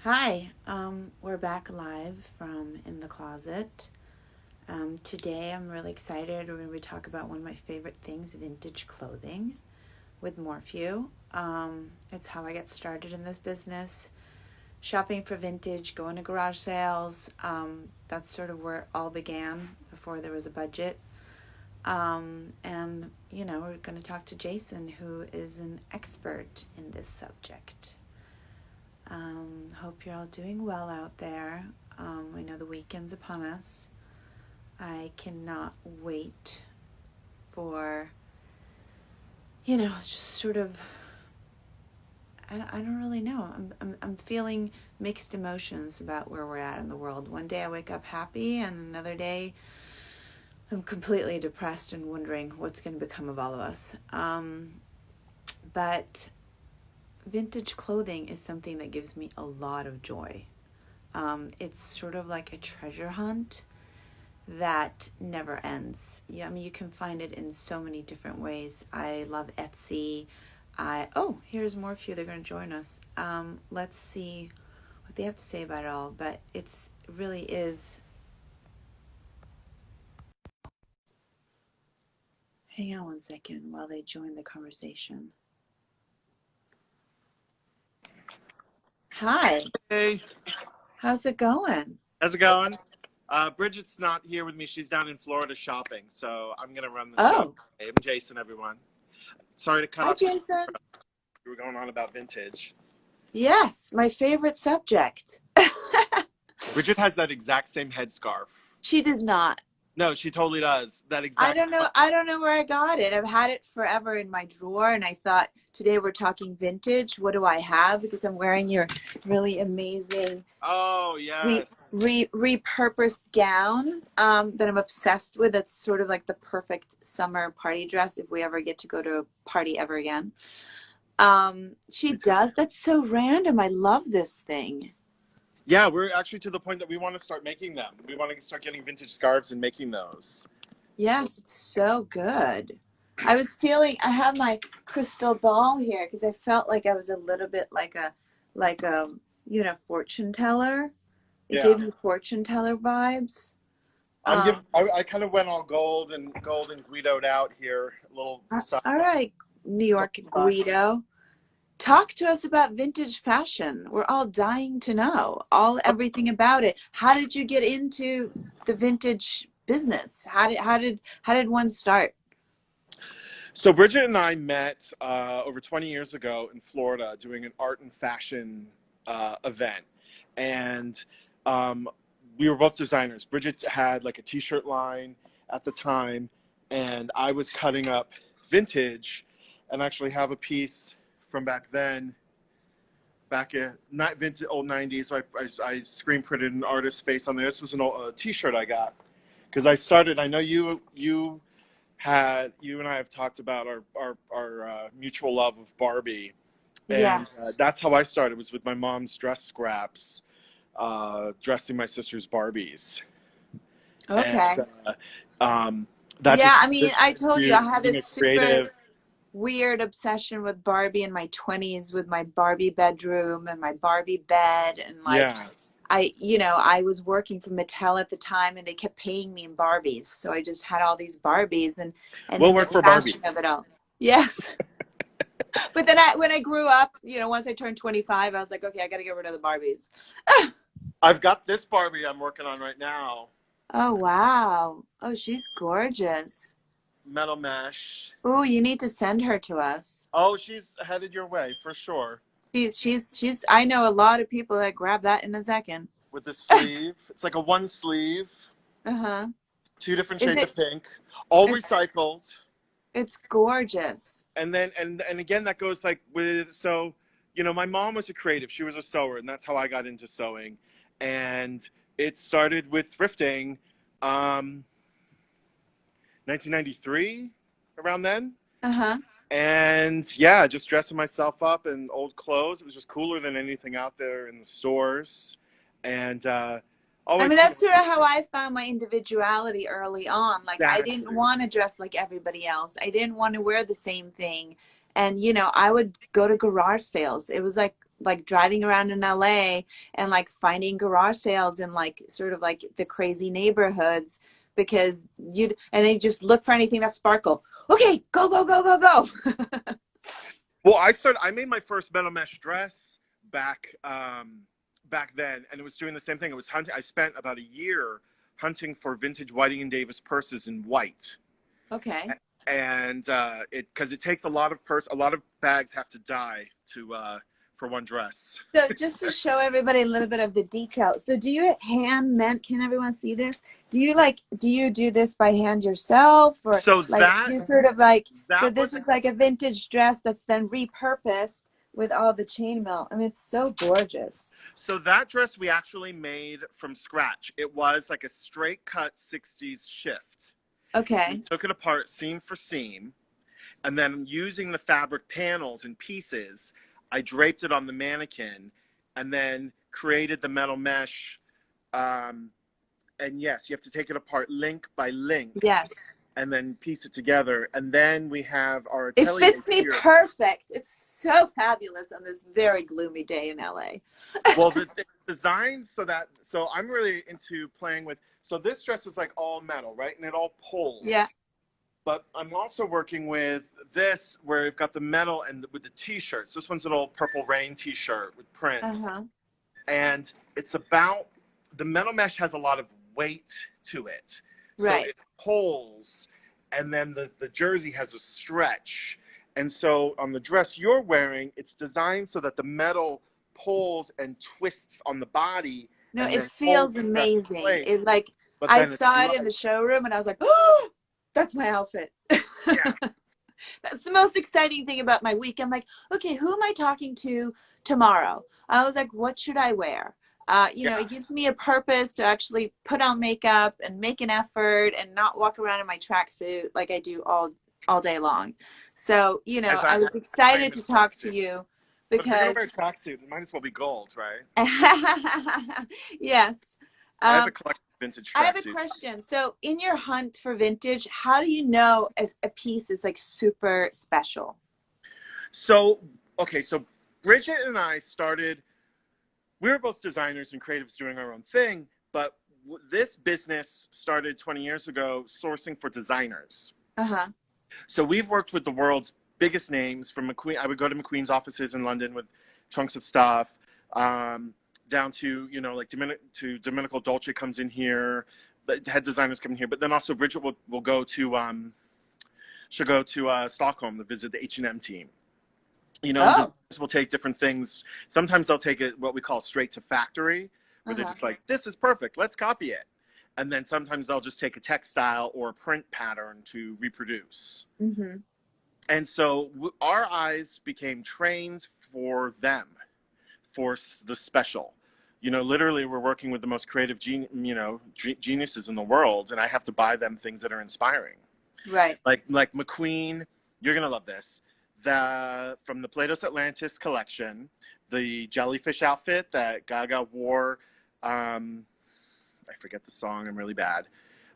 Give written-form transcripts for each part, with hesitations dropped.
Hi, we're back live from In the Closet. Today I'm really excited. We're going to talk about one of my favorite things, vintage clothing with Morphew. It's how I got started in this business. Shopping for vintage, going to garage sales. That's sort of where it all began before there was a budget. We're going to talk to Jason, who is an expert in this subject. Hope you're all doing well out there. I know the weekend's upon us. I cannot wait for, just sort of, I don't really know. I'm feeling mixed emotions about where we're at in the world. One day I wake up happy, and another day I'm completely depressed and wondering what's going to become of all of us. But vintage clothing is something that gives me a lot of joy. It's sort of like a treasure hunt that never ends. Yeah, I mean, you can find it in so many different ways. I love Etsy. Here's Morphew. They're going to join us. Let's see what they have to say about it all. But it really is. Hang on one second while they join the conversation. Hi. Hey, How's it going? how's it going? Bridget's not here with me. She's down in Florida shopping, so I'm gonna run the show. Oh, Hey, I'm Jason, everyone. Sorry to cut hi, off. Jason. We were going on about vintage. Yes, my favorite subject. Bridget has that exact same headscarf. She does not. No, she totally does. That I exact. don't know. I don't know where I got it. I've had it forever in my drawer, and I thought today we're talking vintage. What do I have? Because I'm wearing your really amazing Oh yes. repurposed gown that I'm obsessed with. That's sort of like the perfect summer party dress if we ever get to go to a party ever again. She does. That's so random. I love this thing. Yeah, we're actually to the point that we want to start making them. We want to start getting vintage scarves and making those. Yes, it's so good. I have my crystal ball here because I felt like I was a little bit like a fortune teller. It Yeah. gave me fortune teller vibes. I'm giving. Um, I kind of went all gold and Guidoed out here. A little side. all right, New York Guido. Talk to us about vintage fashion. We're all dying to know everything about it. How did you get into the vintage business? How did one start? So Bridget and I met over 20 years ago in Florida doing an art and fashion event, and we were both designers. Bridget had like a t-shirt line at the time, and I was cutting up vintage, and actually have a piece from back then, back in not vintage old 90s. So I screen printed an artist's face on there. This was an old t-shirt I got because I started. I know you and I have talked about our mutual love of Barbie, and Yes. that's how I started. Was with my mom's dress scraps, dressing my sister's Barbies, and Okay. that Yeah, just I mean, I told you I had being a this super creative. weird obsession with Barbie in my 20s with my Barbie bedroom and my Barbie bed and Yeah. I was working for Mattel at the time and they kept paying me in Barbies. So I just had all these Barbies and We'll in the work for fashion of Barbies. it all. Yes. But then when I grew up, once I turned 25, I was like, okay, I got to get rid of the Barbies. I've got this Barbie I'm working on right now. Oh, wow. Oh, she's gorgeous. Metal mesh. Oh, you need to send her to us. Oh, she's headed your way for sure. She's I know a lot of people that grab that in a second. With the sleeve, it's like a one sleeve, Uh-huh. two different Is shades it of pink, all it's recycled. it's gorgeous. And then and again that goes like with my mom was a creative. She was a sewer, and that's how I got into sewing. And it started with thrifting, 1993, around then. Uh-huh. And yeah, just dressing myself up in old clothes. It was just cooler than anything out there in the stores. And I mean, always, that's sort of how I found my individuality early on. Like, I didn't exactly. want to dress like everybody else. I didn't want to wear the same thing. And, I would go to garage sales. It was like like driving around in LA and like finding garage sales in like sort of like the crazy neighborhoods because and they just look for anything that sparkle. Okay, go, go, go, go, go. Well, I made my first metal mesh dress back then, and it was doing the same thing. It was hunting. I spent about a year hunting for vintage Whiting and Davis purses in white. Okay. And because it takes a lot of bags have to die for one dress. So just to show everybody a little bit of the detail. So do you hand mend? Can everyone see this? Do you do this by hand yourself, or So like you sort of like, so that this was is like a vintage dress that's then repurposed with all the chainmail. I mean, it's so gorgeous. so that dress we actually made from scratch. It was like a straight cut 60s shift. We Okay. took it apart seam for seam, and then using the fabric panels and pieces, I draped it on the mannequin and then created the metal mesh. And yes, you have to take it apart link by link Yes. and then piece it together. And then we have our It atelier fits me here. perfect. It's so fabulous on this very gloomy day in LA. Well, the design, so I'm really into playing with, so this dress is like all metal, right? And it all pulls. Yeah. But I'm also working with this where we've got the metal and with the t-shirts. This one's an old Purple Rain t-shirt with prints. Uh-huh. And it's about, the metal mesh has a lot of weight to it. So Right. it pulls, and then the jersey has a stretch. And so on the dress you're wearing, it's designed so that the metal pulls and twists on the body. No, And it then feels holds the dress in amazing. place. It's like, But I then it's saw it in light. the showroom and I was like, oh, that's my outfit. Yeah. That's the most exciting thing about my week. I'm like, okay, who am I talking to tomorrow? I was like, what should I wear? You know, Yeah. it gives me a purpose to actually put on makeup and make an effort and not walk around in my tracksuit like I do all day long. So, you know, I was excited to talk to you But if you're gonna wear a because tracksuit, it might as well be gold, right? yes. I have a collection of vintage I have a tracksuits. question. So in your hunt for vintage, how do you know a piece is like super special? So, okay, so Bridget and I started, we were both designers and creatives doing our own thing, but this business started 20 years ago sourcing for designers. Uh-huh. So we've worked with the world's biggest names from McQueen. I would go to McQueen's offices in London with trunks of stuff, down to, you know, like Domenico Dolce comes in here, the head designers come in here, but then also Bridget will go to, she'll go to Stockholm to visit the H&M team. You know, Oh. just will take different things. Sometimes they'll take it what we call straight to factory, where they're just like, this is perfect, let's copy it. And then sometimes they'll just take a textile or a print pattern to reproduce. Mm-hmm. And so our eyes became trained for them, for the special. You know, literally we're working with the most creative geniuses in the world, and I have to buy them things that are inspiring. Right. Like McQueen, you're gonna love this. From the Plato's Atlantis collection, the jellyfish outfit that Gaga wore, I forget the song, I'm really bad,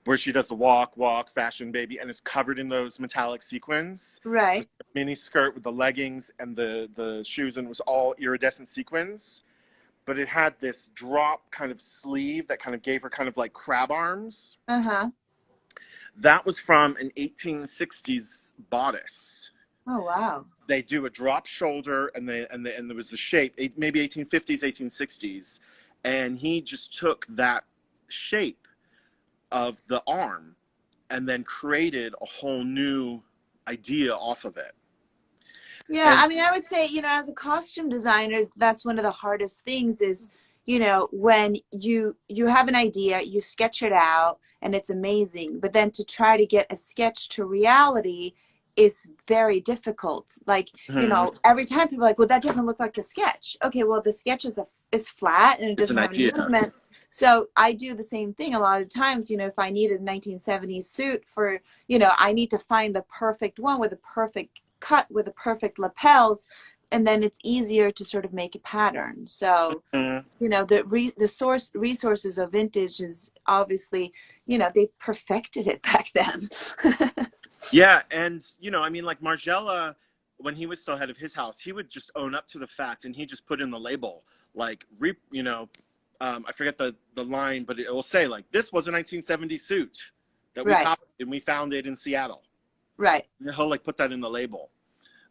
where she does the walk, fashion baby, and is covered in those metallic sequins. Right. The mini skirt with the leggings and the shoes, and it was all iridescent sequins. But it had this drop kind of sleeve that kind of gave her kind of like crab arms. Uh-huh. That was from an 1860s bodice. Oh, wow. They do a drop shoulder, and there was the shape, maybe 1850s, 1860s, and he just took that shape of the arm and then created a whole new idea off of it. Yeah, I mean, I would say, you know, as a costume designer, that's one of the hardest things is, you know, when you have an idea, you sketch it out and it's amazing, but then to try to get a sketch to reality is very difficult. Like, you know, every time people are like, well, that doesn't look like the sketch. Okay, well, the sketch is flat and it doesn't have any movement. So I do the same thing a lot of times. You know, if I need a 1970s suit for, you know, I need to find the perfect one with a perfect cut with the perfect lapels, and then it's easier to sort of make a pattern. So, you know, the resources of vintage is obviously, you know, they perfected it back then. Yeah, and you know, I mean, like Margiela, when he was still head of his house, he would just own up to the fact, and he just put in the label, like, I forget the line, but it will say, like, this was a 1970 suit that we Right. copied and we found it in Seattle. Right. And he'll, like, put that in the label.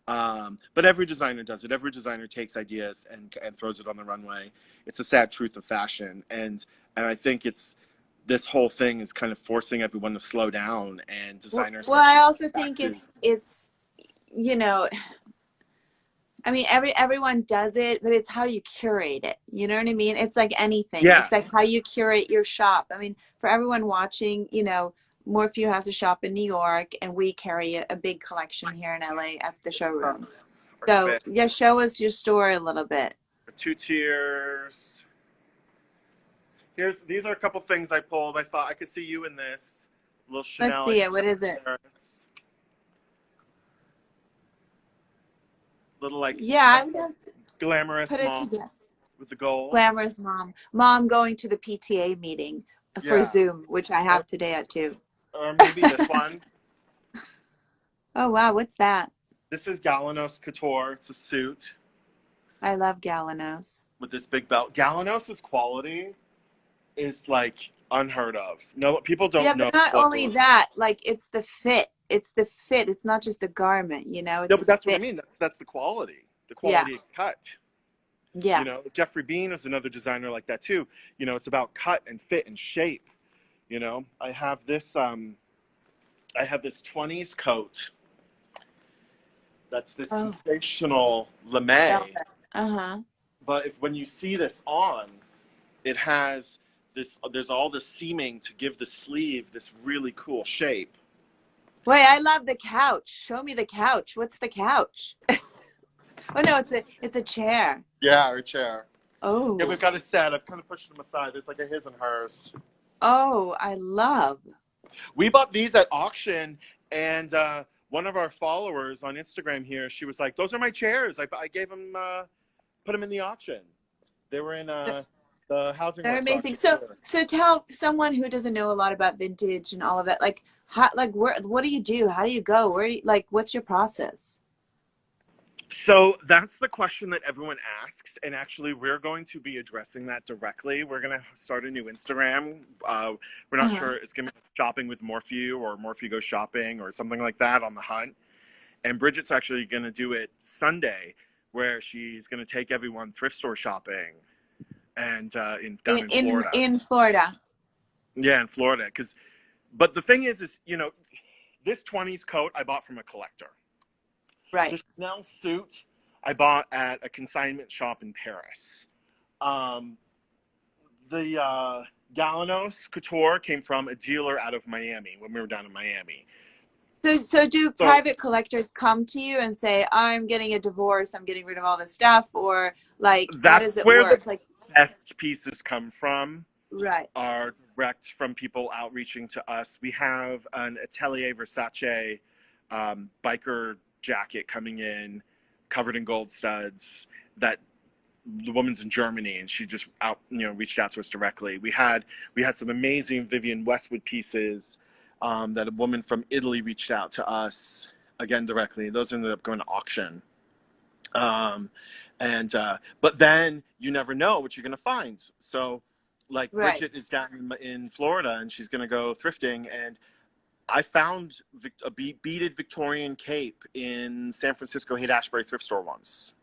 But every designer does it. Every designer takes ideas and throws it on the runway. It's a sad truth of fashion. And I think this whole thing is kind of forcing everyone to slow down, and designers Well, have I to also get back think to. it's you know, I mean, everyone does it, but it's how you curate it. You know what I mean? It's like anything. Yeah. It's like how you curate your shop. I mean, for everyone watching, Morphew has a shop in New York, and we carry a big collection here in LA at the showroom. Our So, spin. yeah, show us your store a little bit. Two tiers. These are a couple things I pulled. I thought I could see you in this. A little Let's Chanel. see it. What is it? Little, like, Yeah, I'm gonna glamorous put it mom together. with the gold. Glamorous mom. Mom going to the PTA meeting for Yeah. Zoom, which I have today at 2. Or maybe this one. Oh, wow. What's that? This is Galanos Couture. It's a suit I love Galanos. with this big belt. Galanos's quality is, like, unheard of. No, people Yeah, don't know but not what only goes. that, like it's the fit. It's the fit. It's not just a garment, No, it's a but that's what I fit. mean. That's the quality. The Yeah. quality of cut. Yeah. Jeffrey Bean is another designer like that too. It's about cut and fit and shape. I have this 20s coat. That's this Oh, sensational lame. velvet. Uh-huh. But when you see this on, it has this. There's all the seaming to give the sleeve this really cool shape. Wait, I love the couch. Show me the couch. What's the couch? Oh no, it's a chair. Yeah, our chair. Yeah, Oh. we've got a set. I've kind of pushed them aside. There's like a his and hers. Oh, I love. We bought these at auction, and one of our followers on Instagram here, she was like, "Those are my chairs. I gave them, put them in the auction. They were in the Housing They're Works amazing. auction." So tell someone who doesn't know a lot about vintage and all of it, like what do you do? How do you go? Where do you, what's your process? So that's the question that everyone asks, and actually, we're going to be addressing that directly. We're going to start a new Instagram. We're not Uh-huh. sure it's going to be shopping with Morphew or Morphew goes shopping or something like that on the hunt. And Bridget's actually going to do it Sunday, where she's going to take everyone thrift store shopping, and down in Florida. In Florida. Yeah, in Florida. But the thing is, this 20s coat I bought from a collector. Right. The Chanel suit I bought at a consignment shop in Paris. The Galanos Couture came from a dealer out of Miami when we were down in Miami. So do private collectors come to you and say, I'm getting a divorce, I'm getting rid of all this stuff, or how does That's it where the work? best pieces come from. Right. Are direct from people outreaching to us. We have an Atelier Versace biker jacket coming in, covered in gold studs. That the woman's in Germany, and she just reached out to us directly. We had some amazing Vivienne Westwood pieces that a woman from Italy reached out to us again directly. Those ended up going to auction. But then you never know what you're going to find. So, like, Right. Bridget is down in Florida, and she's going to go thrifting, and I found a beaded Victorian cape in San Francisco Haight-Ashbury thrift store once.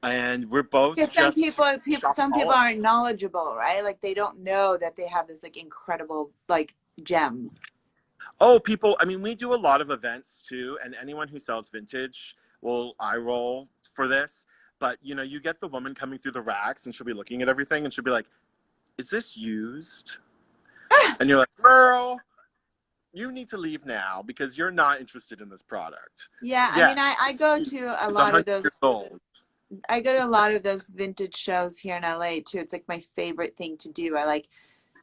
And we're both Some people shopaholics. aren't knowledgeable, right? Like they don't know that they have this incredible gem. Oh, people, I mean, we do a lot of events too, and anyone who sells vintage will eye roll for this. But, you get the woman coming through the racks, and she'll be looking at everything, and she'll be like, is this used? And you're like, girl, you need to leave now because you're not interested in this product. Yeah, I mean, I go to a lot of those. I go to a lot of those vintage shows here in LA too. It's my favorite thing to do. I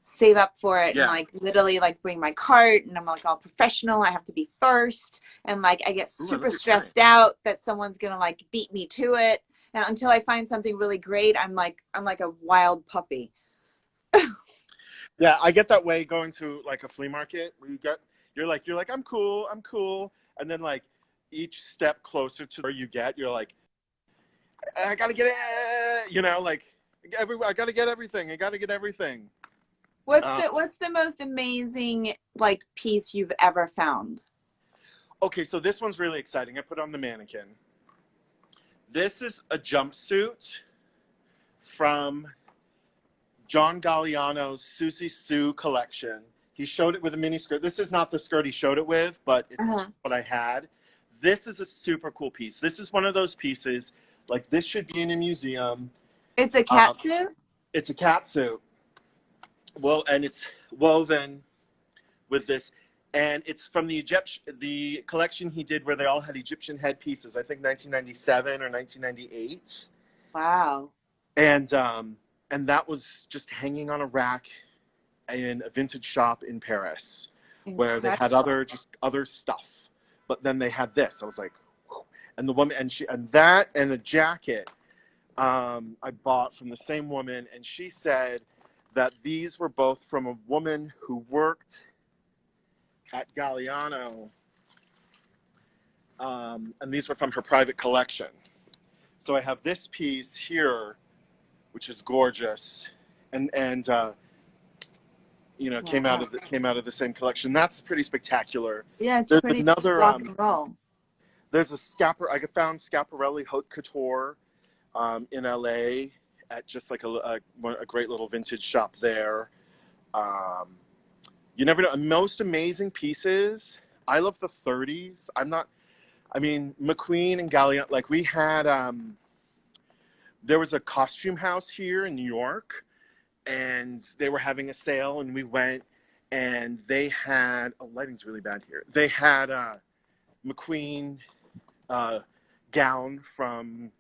save up for it and literally bring my cart, and I'm all professional. I have to be first, and I get super stressed out that someone's gonna beat me to it. And until I find something really great, I'm like a wild puppy. Yeah, I get that way going to a flea market where you're like I'm cool, and then each step closer to where you get, you're like, I gotta get it, you know, like I gotta get everything. I gotta get everything. What's the most amazing like piece you've ever found? Okay, so this one's really exciting. I put on the mannequin. This is a jumpsuit from John Galliano's Susie Sue collection. He showed it with a mini skirt. This is not the skirt he showed it with, but it's what I had. This is a super cool piece. This is one of those pieces, like this should be in a museum. It's a cat suit? It's a cat suit. Well, and it's woven with this, and it's from the collection he did where they all had Egyptian headpieces. I think 1997 or 1998. Wow. And that was just hanging on a rack in a vintage shop in Paris. Incredible. Where they had other stuff, but then they had this. I was like, whew. And the woman and that and a jacket I bought from the same woman, and she said that these were both from a woman who worked at Galliano, and these were from her private collection. So I have this piece here, which is gorgeous, and you know, wow. came out of the same collection. That's pretty spectacular. Yeah, it's pretty rock and roll. There's a I found Schiaparelli Haute Couture in LA at just like a great little vintage shop there. You never know. Most amazing pieces. I love the 30s. McQueen and Galliano, like we had, there was a costume house here in New York, and they were having a sale, and we went, and they had, lighting's really bad here. They had a McQueen gown from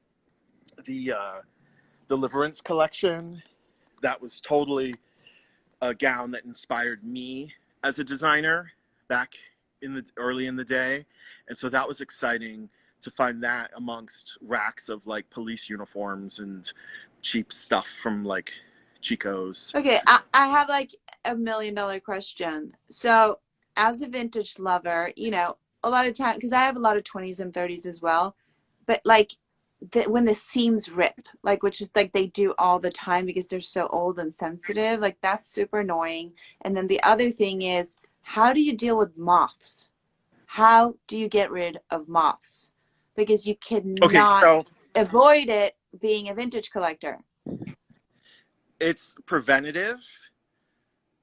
the Deliverance collection. That was totally a gown that inspired me as a designer back early in the day. And so that was exciting to find that amongst racks of like police uniforms and cheap stuff from like Chico's. Okay, I have like $1 million question. So as a vintage lover, you know, a lot of time, because I have a lot of 20s and 30s as well, but like when the seams rip, like, which is like they do all the time because they're so old and sensitive, like that's super annoying. And then the other thing is, how do you deal with moths? How do you get rid of moths? Because you cannot avoid it being a vintage collector. It's preventative.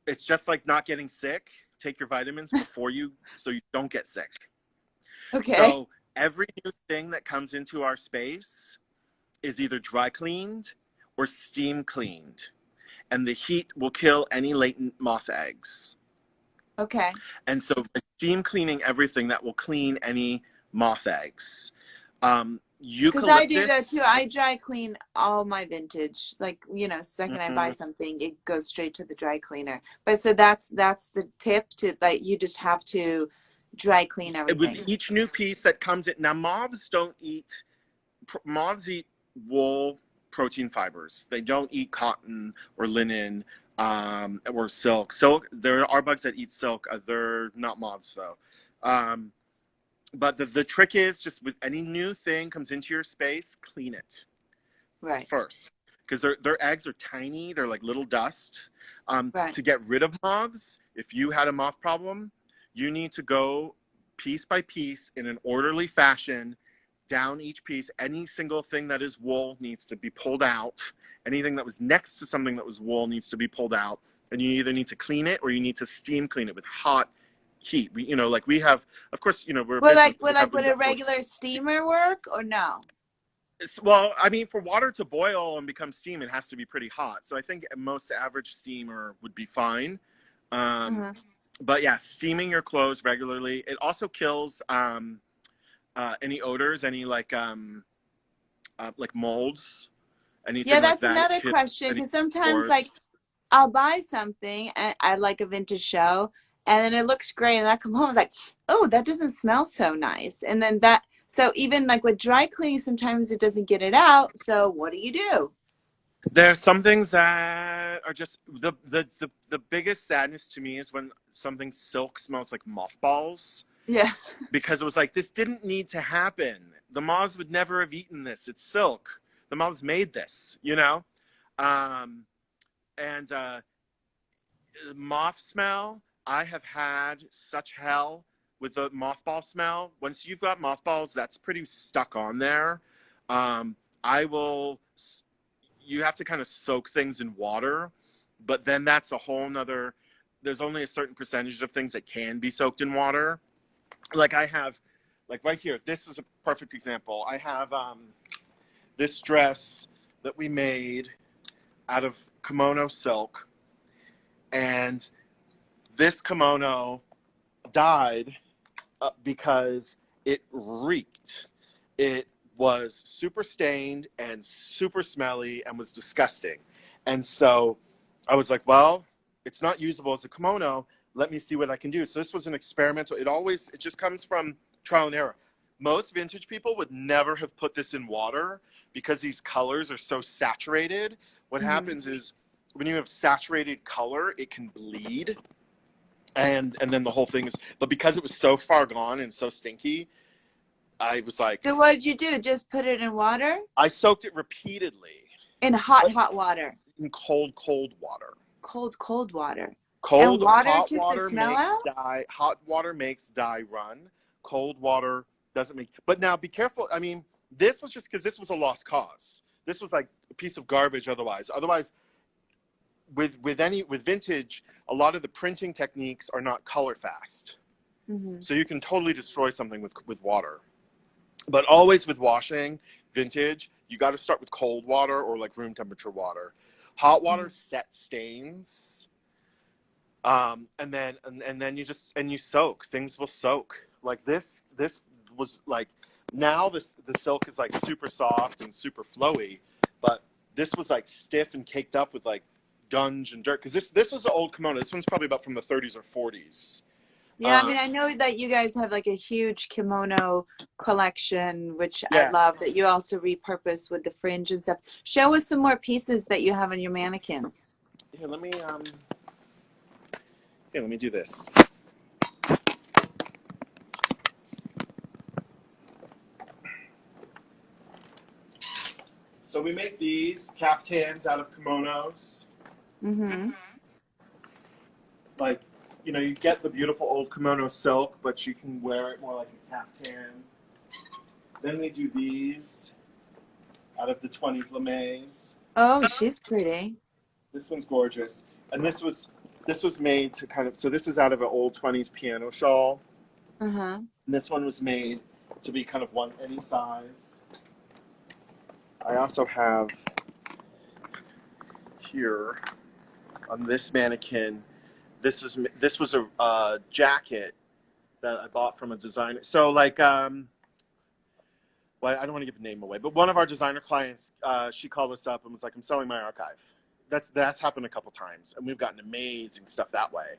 It's just like not getting sick. Take your vitamins before so you don't get sick. Okay. So every new thing that comes into our space is either dry cleaned or steam cleaned. And the heat will kill any latent moth eggs. Okay. And so steam cleaning everything, that will clean any moth eggs. Because I do that too. I dry clean all my vintage. Like, you know, second I buy something, it goes straight to the dry cleaner. But so that's the tip, to like, you just have to dry clean everything. With each new piece that comes in. Now, moths eat wool protein fibers. They don't eat cotton or linen or silk. There are bugs that eat silk. They're not moths though. But the trick is, just with any new thing comes into your space, clean it first. Because their eggs are tiny. They're like little dust. To get rid of moths, if you had a moth problem, you need to go piece by piece in an orderly fashion down each piece. Any single thing that is wool needs to be pulled out. Anything that was next to something that was wool needs to be pulled out. And you either need to clean it or you need to steam clean it with hot heat. We have, of course, we're would a regular steamer work or no? Well, I mean, for water to boil and become steam, it has to be pretty hot. So I think most average steamer would be fine. But yeah, steaming your clothes regularly. It also kills any odors, any like molds, anything like that. Yeah, that's another question, because sometimes like I'll buy something and I like a vintage show, and then it looks great, and I come home, I was like, oh, that doesn't smell so nice. And then so even like with dry cleaning, sometimes it doesn't get it out. So what do you do? There's some things that are just the biggest sadness to me is when something silk smells like mothballs. Yes. because it was like, this didn't need to happen. The moths would never have eaten this. It's silk. The moths made this, you know? Um, and moth smell, I have had such hell with the mothball smell. Once you've got mothballs, that's pretty stuck on there. I will, you have to kind of soak things in water, but then that's a whole nother, there's only a certain percentage of things that can be soaked in water. Like I have, like right here, this is a perfect example. I have this dress that we made out of kimono silk, and this kimono died because it reeked. It was super stained and super smelly and was disgusting. And so I was like, well, it's not usable as a kimono. Let me see what I can do. So this was an experimental. It just comes from trial and error. Most vintage people would never have put this in water because these colors are so saturated. What happens is when you have saturated color, it can bleed. And then the whole thing is, but because it was so far gone and so stinky, I was like, So what did you do? Just put it in water? I soaked it repeatedly In hot water. in cold water. Cold water. And Cold water hot took the water smell makes out? dye. Hot water makes dye run. Cold water doesn't make. But now be careful. I mean, this was just because this was a lost cause. This was like a piece of garbage. Otherwise, with vintage, a lot of the printing techniques are not color fast. So you can totally destroy something with water. But always with washing vintage, you got to start with cold water or like room temperature water. Hot water sets stains. And then you soak. Things will soak. Like this was like, now the silk is like super soft and super flowy, but this was like stiff and caked up with like gunge and dirt. Because this was an old kimono. This one's probably about from the 30s or 40s. Yeah, I mean, I know that you guys have like a huge kimono collection, which I Yeah. love, that you also repurpose with the fringe and stuff. Show us some more pieces that you have on your mannequins. Here, let me do this. So we make these caftans out of kimonos. Like, you get the beautiful old kimono silk, but you can wear it more like a caftan. Then we do these out of the 20 flames. Oh, she's pretty. This one's gorgeous. And this was made to kind of, so this is out of an old 20s piano shawl. And this one was made to be kind of any size. I also have here on this mannequin, this was a jacket that I bought from a designer. So like, well, I don't want to give the name away, but one of our designer clients, she called us up and was like, I'm selling my archive. That's happened a couple times, and we've gotten amazing stuff that way.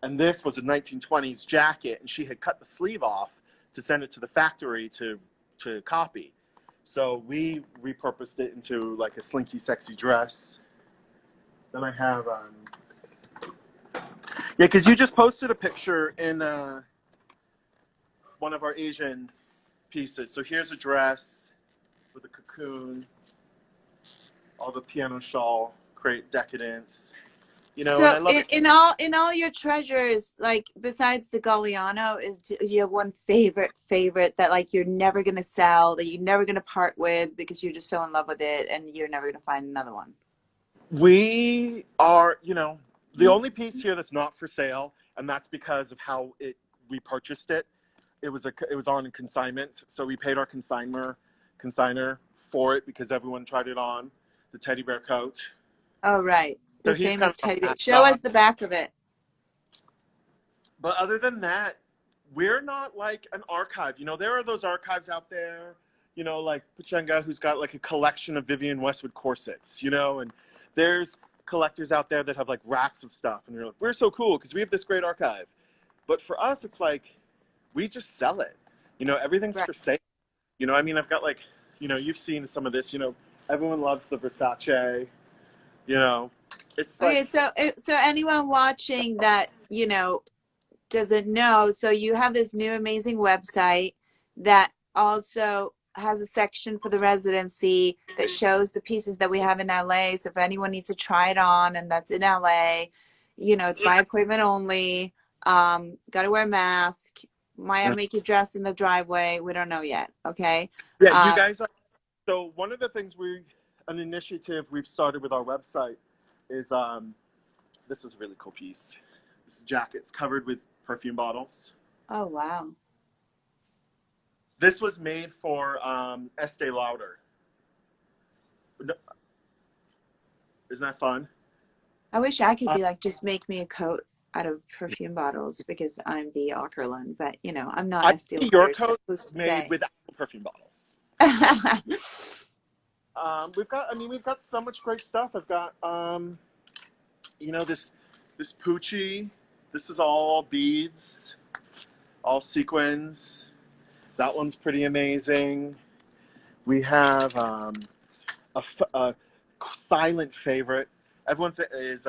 And this was a 1920s jacket, and she had cut the sleeve off to send it to the factory to copy. So we repurposed it into like a slinky, sexy dress. Then I have, because you just posted a picture in one of our Asian pieces. So here's a dress with a cocoon, all the piano shawl, create decadence. So and I love it. in all your treasures, like besides the Galliano, do you have one favorite that like you're never gonna sell, that you're never gonna part with because you're just so in love with it and you're never gonna find another one? We are, the only piece here that's not for sale, and that's because of how we purchased it. It was on consignment, so we paid our consignor for it because everyone tried it on, the teddy bear coat. Oh, right. So The he's famous kind teddy bear. of Show us the back of it. But other than that, we're not like an archive. There are those archives out there, like Pachenga, who's got like a collection of Vivienne Westwood corsets, and there's collectors out there that have like racks of stuff. And we're so cool because we have this great archive. But for us, it's like, we just sell it. Everything's for sale. I've got like, you've seen some of this, everyone loves the Versace, it's like, Okay, so anyone watching that, doesn't know, so you have this new amazing website that also has a section for the residency that shows the pieces that we have in LA. So if anyone needs to try it on and that's in LA, you know, it's by appointment only. Got to wear a mask. Might I make you dress in the driveway? We don't know yet. Okay. Yeah, you guys are. So one of the things an initiative we've started with our website is this is a really cool piece. This jacket's covered with perfume bottles. Oh, wow. This was made for Estee Lauder. Isn't that fun? I wish I could be like, just make me a coat out of perfume bottles because I'm the Åkerlund, but you know, I'm not I Estee see your Lauder, so coat who's to made say? with perfume bottles. We've got so much great stuff. I've got, you know, this Pucci. This is all beads, all sequins. That one's pretty amazing. We have a silent favorite. Everyone is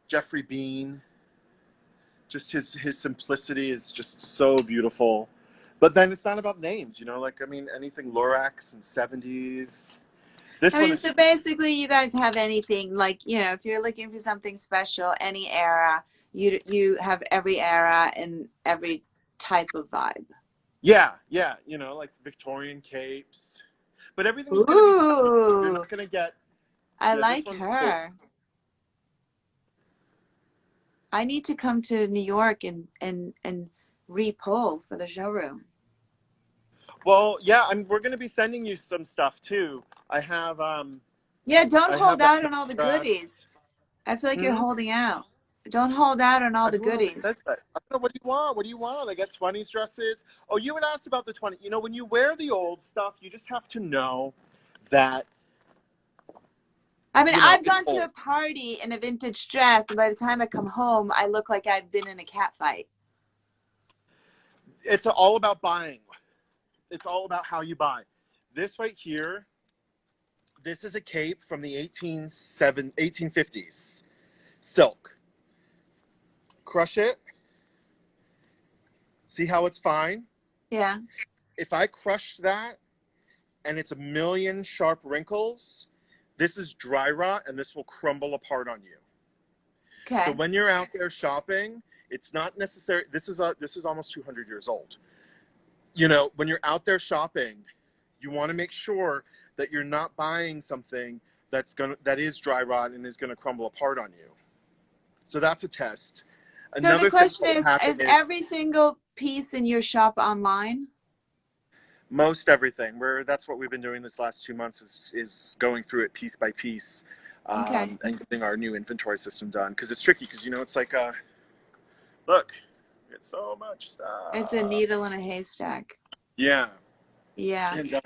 Jeffrey Bean. Just his simplicity is just so beautiful. But then it's not about names, you know. Like anything Lorax and 70s. This I one mean, is so basically you guys have anything, like, you know, if you're looking for something special, any era, you have every era and every type of vibe. yeah. You know, like Victorian capes. But everything's gonna be special. You're Ooh, not gonna get. I Yeah, this like one's cool. her. I need to come to New York and re-pull for the showroom. Well, yeah, we're gonna be sending you some stuff too. Yeah, don't I have hold that out on all the dress. goodies. I feel like you're Hmm? holding out. Don't hold out on all the Everyone always says goodies. that. I don't know, what do you want? What do you want? I got 20s dresses. Oh, you had asked about the 20. You know, when you wear the old stuff, you just have to know that, I mean, you know, I've it's gone to old. a party in a vintage dress, and by the time I come home, I look like I've been in a cat fight. It's all about buying. It's all about how you buy. This right here, this is a cape from the 1850s. Silk. Crush it. See how it's fine? Yeah. If I crush that and it's a million sharp wrinkles, this is dry rot and this will crumble apart on you. So Okay. when you're out there shopping, it's not necessary. This is almost 200 years old. You know, when you're out there shopping, you want to make sure that you're not buying something that is dry rot and is gonna crumble apart on you. So that's a test. So the Another thing question that will happen is is every single piece in your shop online? most everything. That's what we've been doing this last 2 months is going through it piece by piece, Okay. and getting our new inventory system done. Because it's tricky. Because it's like look, it's so much It's a stuff. needle in a haystack. Yeah, Yeah. and yeah,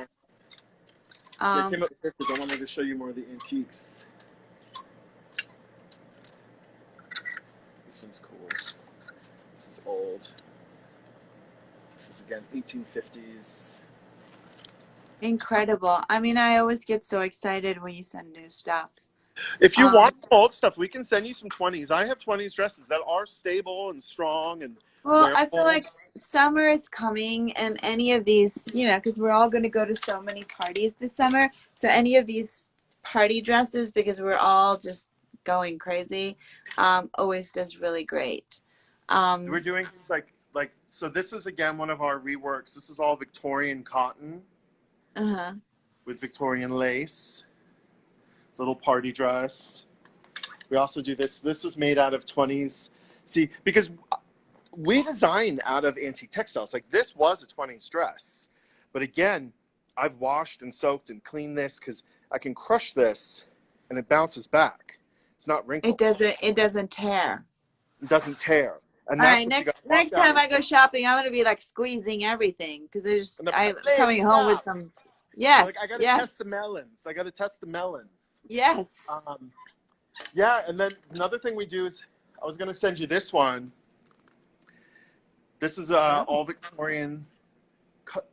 I came Um, up with pictures. I wanted to show you more of the antiques. This one's cool. This is old. This is again 1850s. incredible. I mean, I always get so excited when you send new stuff. If you Um, want old stuff, we can send you some 20s. I have 20s dresses that are stable and strong and well, I feel wearable. like summer is coming, and any of these, you know, because we're all going to go to so many parties this summer. So any of these party dresses, because we're all just going crazy, always does really great. We're doing things like so. This is again one of our reworks. This is all Victorian cotton Uh-huh. with Victorian lace. Little party dress. We also do this. This is made out of 20s. See, because we design out of antique textiles. Like this was a 20s dress, but again, I've washed and soaked and cleaned this because I can crush this, and it bounces back. It's not It wrinkled. doesn't it doesn't tear. It doesn't tear, and All that's right, what you got next to watch next out time with. I go shopping, I'm gonna be like squeezing everything because there's And I'm babe, coming home with stop. some. You're like, I Yes, got to test the yes, melons. I got to test the melons. yes. Um, yeah, and then another thing we do is I was going to send you this one. This is Oh. all Victorian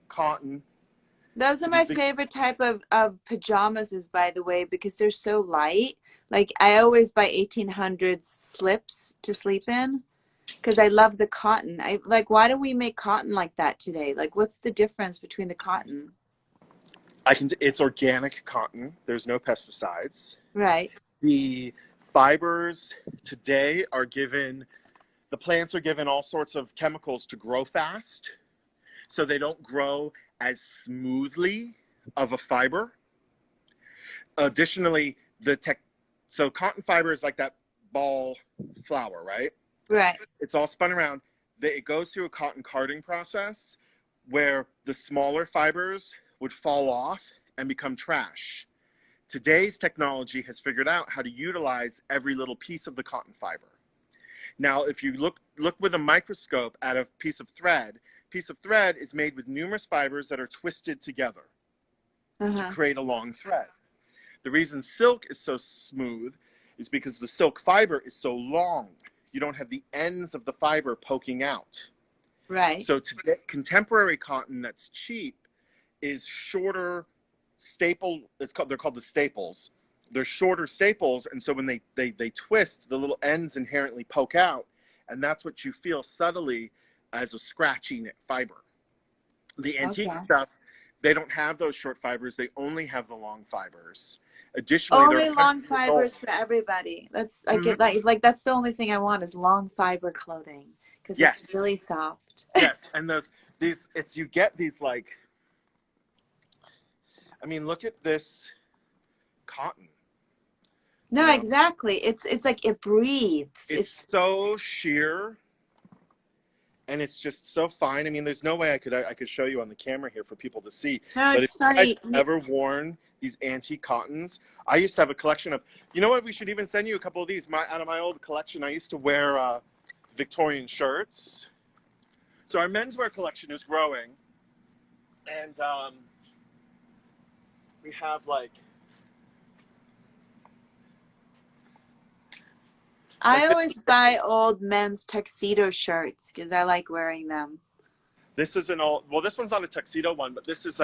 cotton. Those are These my big, favorite type of pajamas, is by the way, because they're so light. Like I always buy 1800s slips to sleep in. because I love the cotton. I like, why do we make cotton like that today? Like, what's the difference between the cotton? It's organic cotton. There's no pesticides. Right. The fibers today the plants are given all sorts of chemicals to grow fast, so they don't grow as smoothly of a fiber. Additionally, so cotton fiber is like that ball flour, right? Right. It's all spun around. It goes through a cotton carding process where the smaller fibers would fall off and become trash. Today's technology has figured out how to utilize every little piece of the cotton fiber. Now, if you look with a microscope at a piece of thread is made with numerous fibers that are twisted together to create a long thread. The reason silk is so smooth is because the silk fiber is so long. You don't have the ends of the fiber poking out. Right. So today, contemporary cotton that's cheap is shorter they're called the staples. They're shorter staples, and so when they twist, the little ends inherently poke out, and that's what you feel subtly as a scratchy knit fiber. The antique stuff, they don't have those short fibers. They only have the long fibers. Additionally, only long fibers for everybody. That's I get like that's the only thing I want is long fiber clothing because it's really soft. Yes, and you get these like, I mean, look at this cotton. No, exactly. It's like it breathes. It's so sheer, and it's just so fine. I mean, there's no way I could show you on the camera here for people to see. No, but it's if funny. you guys ever worn these antique cottons, I used to have a collection of. You know what? We should even send you a couple of these. Out of my old collection, I used to wear Victorian shirts. So our menswear collection is growing, and we have like. I always buy old men's tuxedo shirts because I like wearing them. This is this one's not a tuxedo one, but this is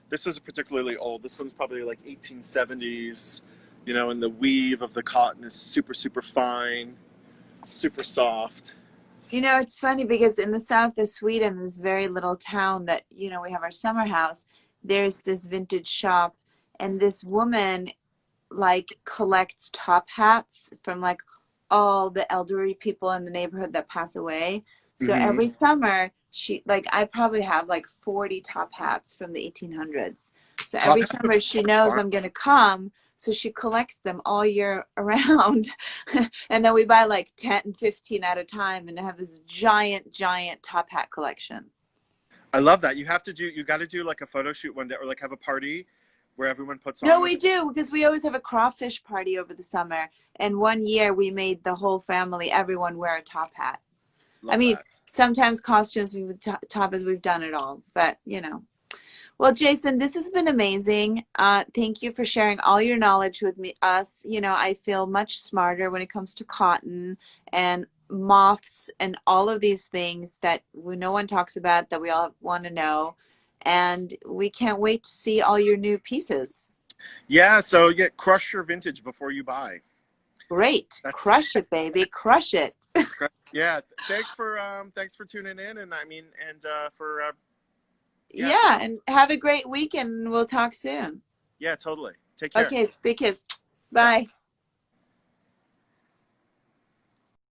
this is particularly old. This one's probably like 1870s, and the weave of the cotton is super, super fine, super soft. It's funny because in the south of Sweden, this very little town that, we have our summer house, there's this vintage shop, and this woman like collects top hats from like all the elderly people in the neighborhood that pass away. So every summer I probably have like 40 top hats from the 1800s. So every summer she knows I'm going to come. So she collects them all year around. And then we buy like 10 and 15 at a time and have this giant, giant top hat collection. I love that. You got to do like a photo shoot one day or like have a party where everyone puts on. No, we do because we always have a crawfish party over the summer. And one year we made the whole family, everyone wear a top hat. Sometimes costumes we would top as we've done it all, but Well, Jason, this has been amazing. Thank you for sharing all your knowledge with us. I feel much smarter when it comes to cotton and moths and all of these things that no one talks about that we all want to know. And we can't wait to see all your new pieces. Yeah, so crush your vintage before you buy. Great. Crush it, baby. Crush it. Yeah, thanks for tuning in, and and have a great weekend. We'll talk soon. Yeah, totally. Take care. Okay, big kiss. Bye.